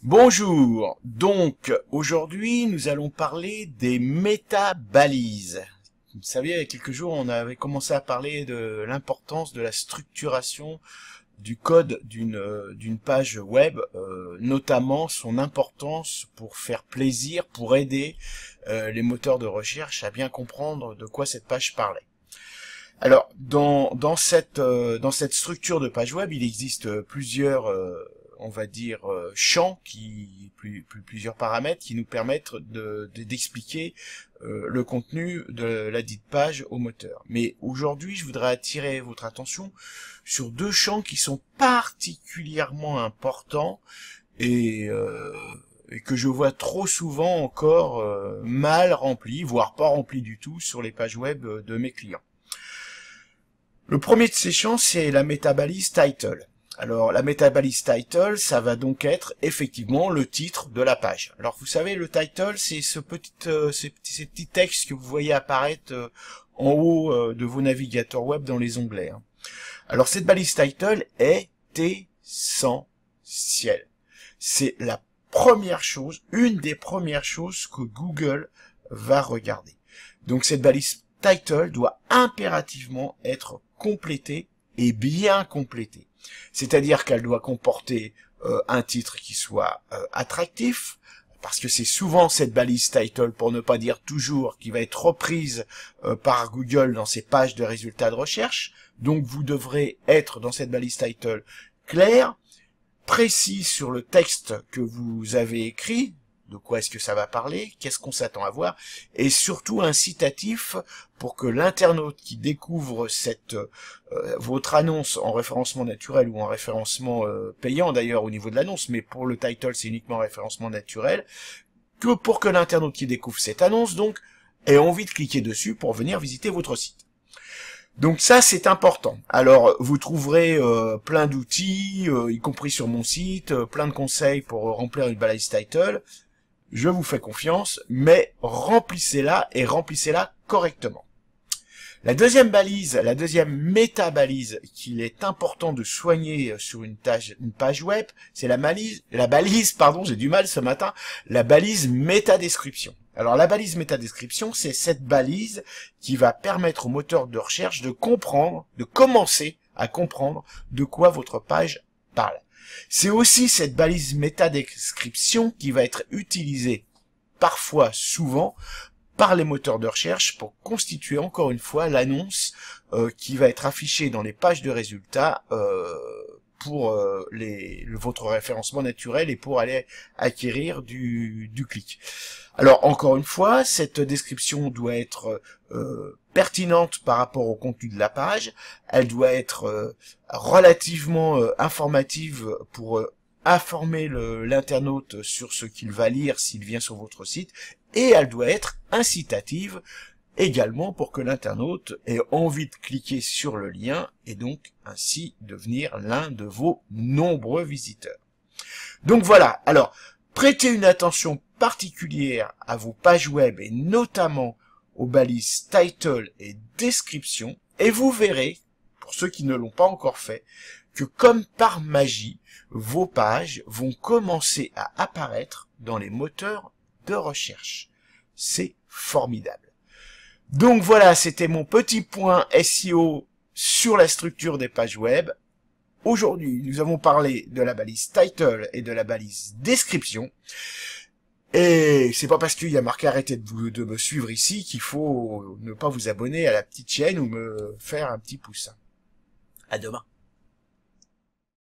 Bonjour, donc aujourd'hui nous allons parler des métabalises. Vous savez, il y a quelques jours on avait commencé à parler de l'importance de la structuration du code d'une page web, notamment son importance pour faire plaisir, pour aider les moteurs de recherche à bien comprendre de quoi cette page parlait. Alors, dans cette structure de page web, il existe plusieurs, on va dire, champs, plusieurs paramètres qui nous permettent d'expliquer le contenu de la dite page au moteur. Mais aujourd'hui, je voudrais attirer votre attention sur deux champs qui sont particulièrement importants et que je vois trop souvent encore mal remplis, voire pas remplis du tout sur les pages web de mes clients. Le premier de ces champs, c'est la métabalise title. Alors, la métabalise title, ça va donc être effectivement le titre de la page. Alors, vous savez, le title, c'est ces petits textes que vous voyez apparaître en haut de vos navigateurs web dans les onglets. Alors, cette balise title est essentielle. C'est la première chose, une des premières choses que Google va regarder. Donc, cette balise title doit impérativement être complétée et bien complétée. C'est-à-dire qu'elle doit comporter un titre qui soit attractif, parce que c'est souvent cette balise title, pour ne pas dire toujours, qui va être reprise par Google dans ses pages de résultats de recherche. Donc vous devrez être dans cette balise title clair, précis sur le texte que vous avez écrit, de quoi est-ce que ça va parler, qu'est-ce qu'on s'attend à voir, et surtout incitatif pour que l'internaute qui découvre votre annonce en référencement naturel ou en référencement payant d'ailleurs au niveau de l'annonce, mais pour le title c'est uniquement référencement naturel, que pour que l'internaute qui découvre cette annonce donc ait envie de cliquer dessus pour venir visiter votre site. Donc ça c'est important. Alors vous trouverez plein d'outils, y compris sur mon site, plein de conseils pour remplir une balise title. Je vous fais confiance, mais remplissez-la et remplissez-la correctement. La deuxième balise, la deuxième méta-balise qu'il est important de soigner sur une page web, c'est la balise, j'ai du mal ce matin, la balise métadescription. Alors la balise métadescription, c'est cette balise qui va permettre au moteur de recherche de comprendre, de commencer à comprendre de quoi votre page parle. C'est aussi cette balise métadescription qui va être utilisée parfois, souvent, par les moteurs de recherche pour constituer encore une fois l'annonce qui va être affichée dans les pages de résultats pour votre référencement naturel et pour aller acquérir du clic. Alors encore une fois, cette description doit être pertinente par rapport au contenu de la page, elle doit être relativement informative pour informer l'internaute sur ce qu'il va lire s'il vient sur votre site, et elle doit être incitative également pour que l'internaute ait envie de cliquer sur le lien et donc ainsi devenir l'un de vos nombreux visiteurs. Donc voilà, alors prêtez une attention particulière à vos pages web et notamment aux balises title et description, et vous verrez, pour ceux qui ne l'ont pas encore fait, que comme par magie, vos pages vont commencer à apparaître dans les moteurs de recherche. C'est formidable. Donc voilà, c'était mon petit point SEO sur la structure des pages web. Aujourd'hui, nous avons parlé de la balise title et de la balise description. Et c'est pas parce qu'il y a marqué arrêtez de me suivre ici qu'il faut ne pas vous abonner à la petite chaîne ou me faire un petit pouce. À demain.